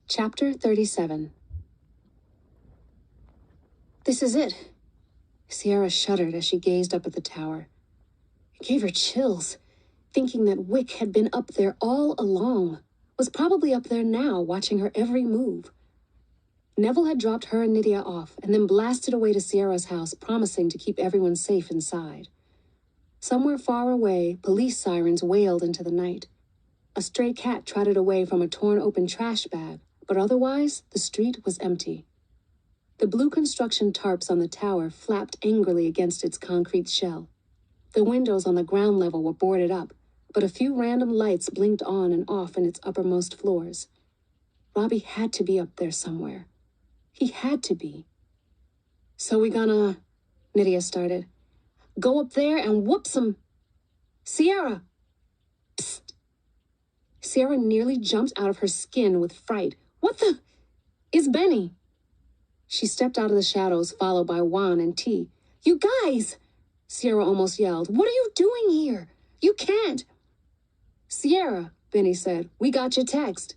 Chapter 37. This is it. Sierra shuddered as she gazed up at the tower. It gave her chills, thinking that Wick had been up there all along, was probably up there now, watching her every move. Neville had dropped her and Nydia off, and then blasted away to Sierra's house, promising to keep everyone safe inside. Somewhere far away, police sirens wailed into the night. A stray cat trotted away from a torn-open trash bag, but otherwise, the street was empty. The blue construction tarps on the tower flapped angrily against its concrete shell. The windows on the ground level were boarded up, but a few random lights blinked on and off in its uppermost floors. Robbie had to be up there somewhere. He had to be. So we gonna, Nydia started, go up there and whoop some... Sierra! Psst! Sierra nearly jumped out of her skin with fright. What the... It's Benny. She stepped out of the shadows, followed by Juan and T. You guys! Sierra almost yelled. What are you doing here? You can't. Sierra, Benny said, we got your text.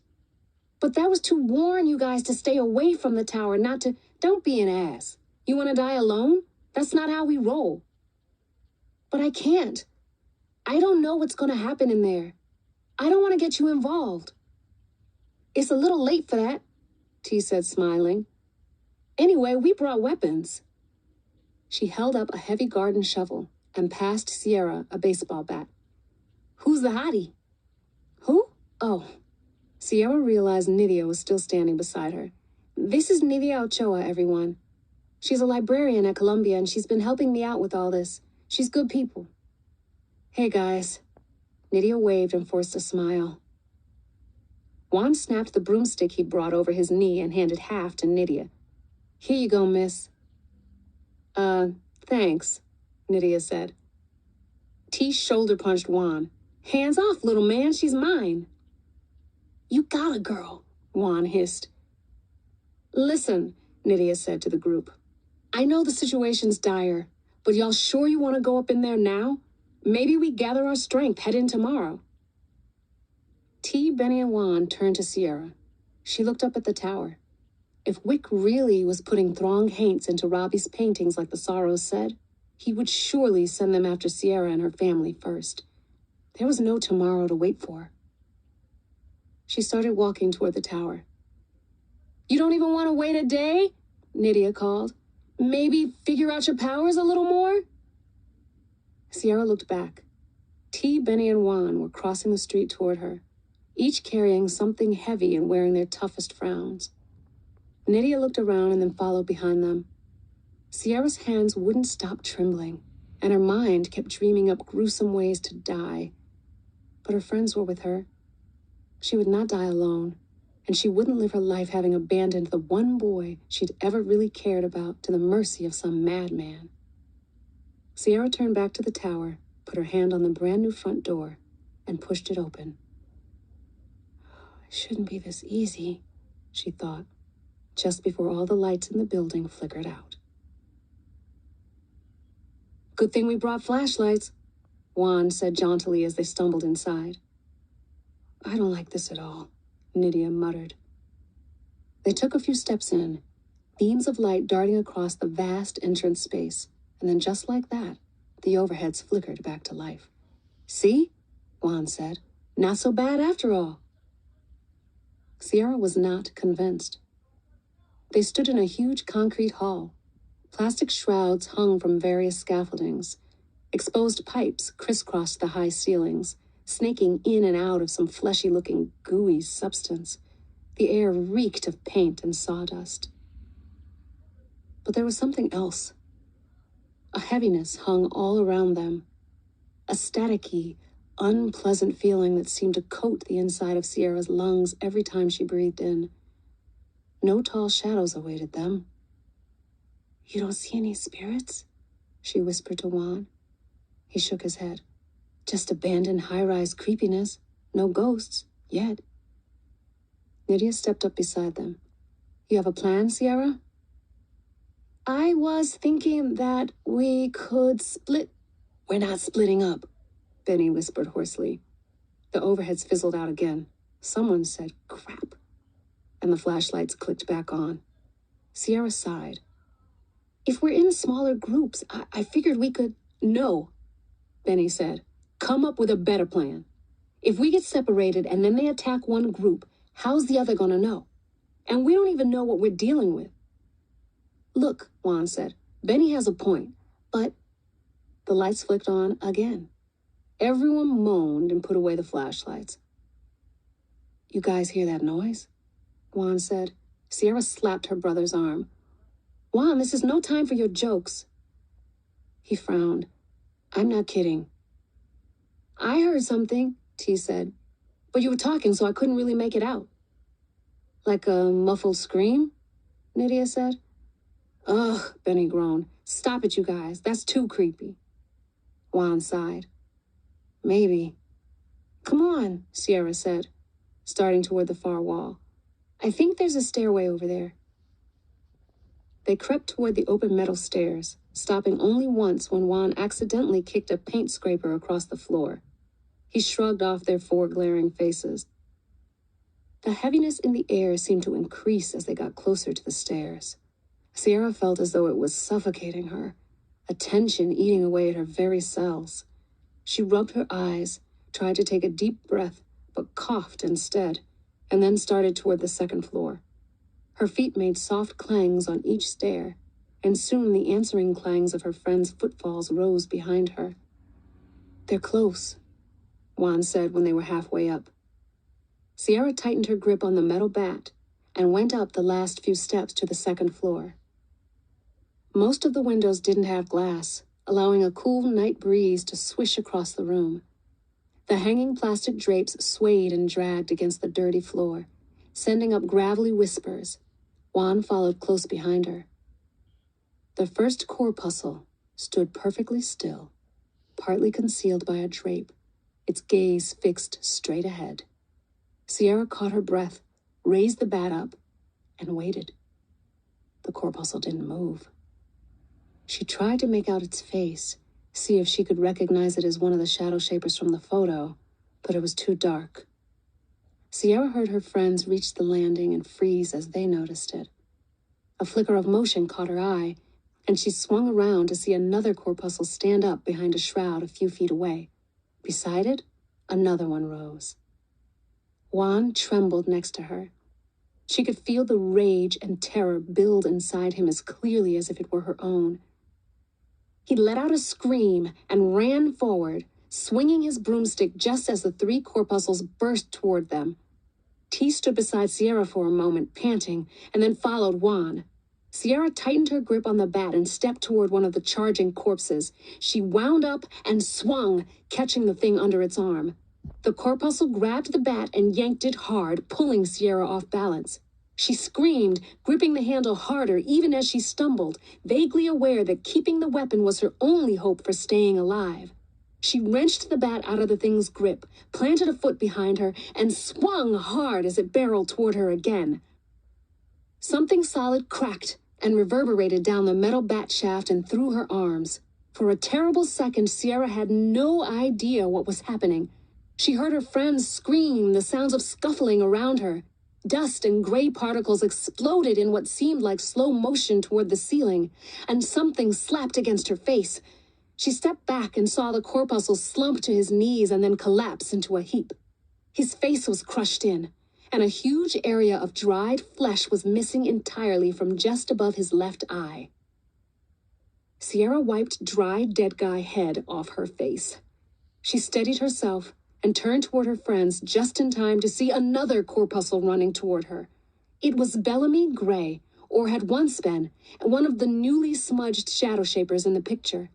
But that was to warn you guys to stay away from the tower, not to... Don't be an ass. You want to die alone? That's not how we roll. But I can't. I don't know what's going to happen in there. I don't want to get you involved. It's a little late for that, T said, smiling. Anyway, we brought weapons. She held up a heavy garden shovel and passed Sierra a baseball bat. Who's the hottie? Who? Oh. Sierra realized Nydia was still standing beside her. This is Nydia Ochoa, everyone. She's a librarian at Columbia, and she's been helping me out with all this. She's good people. Hey, guys. Nydia waved and forced a smile. Juan snapped the broomstick he'd brought over his knee and handed half to Nydia. Here you go, miss. Thanks, Nydia said. T shoulder-punched Juan. Hands off, little man, she's mine. You got a girl, Juan hissed. Listen, Nydia said to the group. I know the situation's dire, but y'all sure you want to go up in there now? Maybe we gather our strength, head in tomorrow. T, Benny, and Juan turned to Sierra. She looked up at the tower. If Wick really was putting throng haints into Robbie's paintings like the Sorrows said, he would surely send them after Sierra and her family first. There was no tomorrow to wait for. She started walking toward the tower. You don't even want to wait a day? Nydia called. Maybe figure out your powers a little more? Sierra looked back. T, Benny, and Juan were crossing the street toward her, each carrying something heavy and wearing their toughest frowns. Nydia looked around and then followed behind them. Sierra's hands wouldn't stop trembling, and her mind kept dreaming up gruesome ways to die. But her friends were with her. She would not die alone, and she wouldn't live her life having abandoned the one boy she'd ever really cared about to the mercy of some madman. Sierra turned back to the tower, put her hand on the brand-new front door, and pushed it open. It shouldn't be this easy, she thought, just before all the lights in the building flickered out. Good thing we brought flashlights, Juan said jauntily as they stumbled inside. I don't like this at all, Nydia muttered. They took a few steps in, beams of light darting across the vast entrance space, and then just like that, the overheads flickered back to life. See? Juan said. Not so bad after all. Sierra was not convinced. They stood in a huge concrete hall. Plastic shrouds hung from various scaffoldings. Exposed pipes crisscrossed the high ceilings, snaking in and out of some fleshy-looking, gooey substance. The air reeked of paint and sawdust. But there was something else. A heaviness hung all around them. A staticky, unpleasant feeling that seemed to coat the inside of Sierra's lungs every time she breathed in. No tall shadows awaited them. You don't see any spirits? She whispered to Juan. He shook his head. Just abandoned high-rise creepiness. No ghosts, yet. Nydia stepped up beside them. You have a plan, Sierra? I was thinking that we could split... We're not splitting up, Benny whispered hoarsely. The overheads fizzled out again. Someone said, crap. and the flashlights clicked back on. Sierra sighed. If we're in smaller groups, I figured we could... No, Benny said. Come up with a better plan. If we get separated and then they attack one group, how's the other gonna know? And we don't even know what we're dealing with. Look, Juan said, Benny has a point, but... The lights flicked on again. Everyone moaned and put away the flashlights. You guys hear that noise? Juan said. Sierra slapped her brother's arm. Juan, this is no time for your jokes. He frowned. I'm not kidding. I heard something, T said. But you were talking, so I couldn't really make it out. Like a muffled scream? Nydia said. Ugh, Benny groaned. Stop it, you guys. That's too creepy. Juan sighed. Maybe. Come on, Sierra said, starting toward the far wall. I think there's a stairway over there. They crept toward the open metal stairs, stopping only once when Juan accidentally kicked a paint scraper across the floor. He shrugged off their four glaring faces. The heaviness in the air seemed to increase as they got closer to the stairs. Sierra felt as though it was suffocating her, a tension eating away at her very cells. She rubbed her eyes, tried to take a deep breath, but coughed instead, and then started toward the second floor. Her feet made soft clangs on each stair, and soon the answering clangs of her friends' footfalls rose behind her. They're close, Juan said when they were halfway up. Sierra tightened her grip on the metal bat and went up the last few steps to the second floor. Most of the windows didn't have glass, allowing a cool night breeze to swish across the room. The hanging plastic drapes swayed and dragged against the dirty floor, sending up gravelly whispers. Juan followed close behind her. The first corpuscle stood perfectly still, partly concealed by a drape, its gaze fixed straight ahead. Sierra caught her breath, raised the bat up, and waited. The corpuscle didn't move. She tried to make out its face, see if she could recognize it as one of the Shadowshapers from the photo, but it was too dark. Sierra heard her friends reach the landing and freeze as they noticed it. A flicker of motion caught her eye, and she swung around to see another corpuscle stand up behind a shroud a few feet away. Beside it, another one rose. Juan trembled next to her. She could feel the rage and terror build inside him as clearly as if it were her own. He let out a scream and ran forward, swinging his broomstick just as the three corpuscles burst toward them. T stood beside Sierra for a moment, panting, and then followed Juan. Sierra tightened her grip on the bat and stepped toward one of the charging corpses. She wound up and swung, catching the thing under its arm. The corpuscle grabbed the bat and yanked it hard, pulling Sierra off balance. She screamed, gripping the handle harder even as she stumbled, vaguely aware that keeping the weapon was her only hope for staying alive. She wrenched the bat out of the thing's grip, planted a foot behind her, and swung hard as it barreled toward her again. Something solid cracked and reverberated down the metal bat shaft and through her arms. For a terrible second, Sierra had no idea what was happening. She heard her friends scream, the sounds of scuffling around her. Dust and gray particles exploded in what seemed like slow motion toward the ceiling, and something slapped against her face. She stepped back and saw the corpuscle slump to his knees and then collapse into a heap. His face was crushed in, and a huge area of dried flesh was missing entirely from just above his left eye. Sierra wiped dry, dead guy head off her face. She steadied herself and turned toward her friends just in time to see another corpuscle running toward her. It was Bellamy Gray, or had once been, one of the newly smudged Shadowshapers in the picture.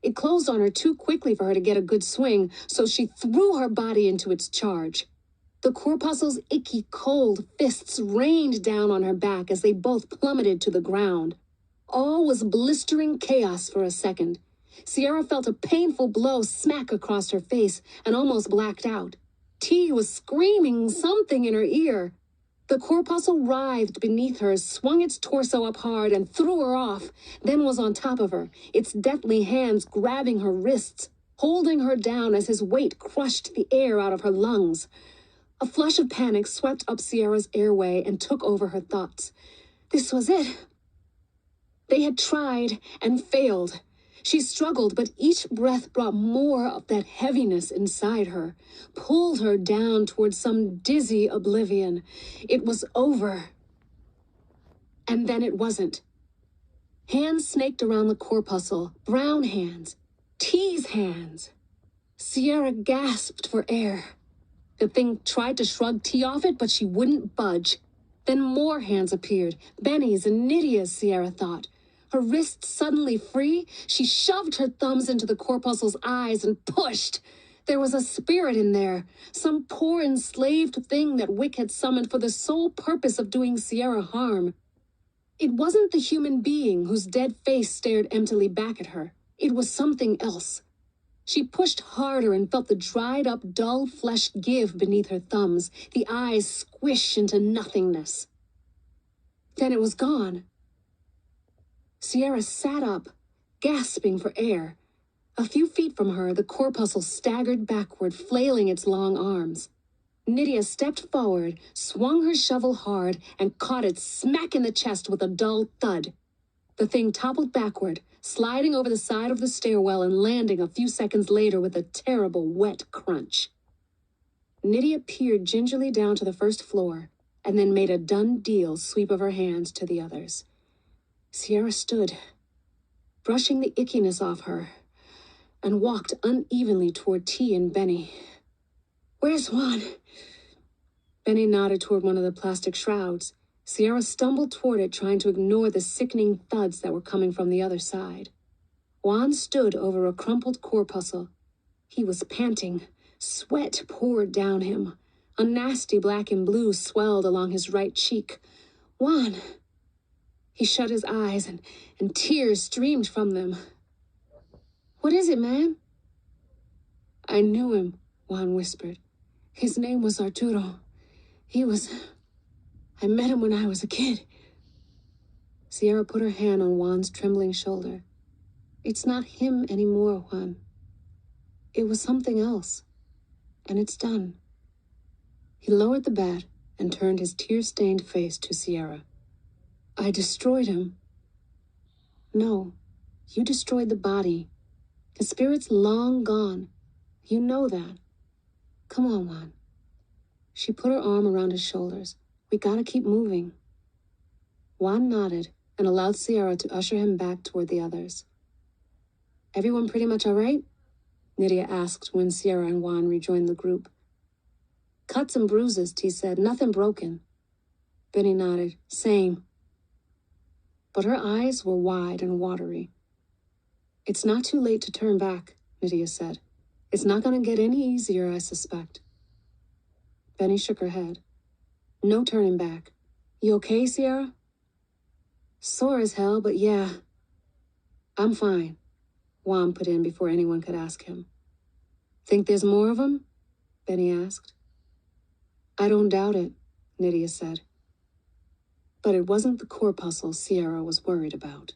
It closed on her too quickly for her to get a good swing, so she threw her body into its charge. The corpuscle's icky, cold fists rained down on her back as they both plummeted to the ground. All was blistering chaos for a second. Sierra felt a painful blow smack across her face and almost blacked out. T was screaming something in her ear. The corpuscle writhed beneath her, swung its torso up hard and threw her off, then was on top of her, its deathly hands grabbing her wrists, holding her down as his weight crushed the air out of her lungs. A flush of panic swept up Sierra's airway and took over her thoughts. This was it. They had tried and failed. She struggled, but each breath brought more of that heaviness inside her, pulled her down towards some dizzy oblivion. It was over. And then it wasn't. Hands snaked around the corpuscle, brown hands, T's hands. Sierra gasped for air. The thing tried to shrug T off it, but she wouldn't budge. Then more hands appeared, Benny's and Nydia's, Sierra thought. Her wrists suddenly free, she shoved her thumbs into the corpuscle's eyes and pushed. There was a spirit in there, some poor enslaved thing that Wick had summoned for the sole purpose of doing Sierra harm. It wasn't the human being whose dead face stared emptily back at her. It was something else. She pushed harder and felt the dried-up, dull flesh give beneath her thumbs, the eyes squish into nothingness. Then it was gone. Sierra sat up, gasping for air. A few feet from her, the corpuscle staggered backward, flailing its long arms. Nydia stepped forward, swung her shovel hard, and caught it smack in the chest with a dull thud. The thing toppled backward, sliding over the side of the stairwell and landing a few seconds later with a terrible wet crunch. Nydia peered gingerly down to the first floor, and then made a done-deal sweep of her hands to the others. Sierra stood, brushing the ickiness off her, and walked unevenly toward T and Benny. "Where's Juan?" Benny nodded toward one of the plastic shrouds. Sierra stumbled toward it, trying to ignore the sickening thuds that were coming from the other side. Juan stood over a crumpled corpuscle. He was panting. Sweat poured down him. A nasty black and blue swelled along his right cheek. "Juan!" He shut his eyes, and tears streamed from them. "What is it, man?" "I knew him," Juan whispered. "His name was Arturo. I met him when I was a kid." Sierra put her hand on Juan's trembling shoulder. "It's not him anymore, Juan. It was something else. And it's done." He lowered the bat and turned his tear-stained face to Sierra. "I destroyed him." "No, you destroyed the body. His spirit's long gone. You know that. Come on, Juan." She put her arm around his shoulders. "We gotta keep moving." Juan nodded and allowed Sierra to usher him back toward the others. "Everyone pretty much all right?" Nydia asked when Sierra and Juan rejoined the group. "Cuts and bruises," T said. "Nothing broken." Benny nodded. "Same." But her eyes were wide and watery. "It's not too late to turn back," Nydia said. "It's not going to get any easier, I suspect." Benny shook her head. "No turning back. You okay, Sierra?" "Sore as hell, but yeah." "I'm fine," Juan put in before anyone could ask him. "Think there's more of them?" Benny asked. "I don't doubt it," Nydia said. But it wasn't the corpuscle Sierra was worried about.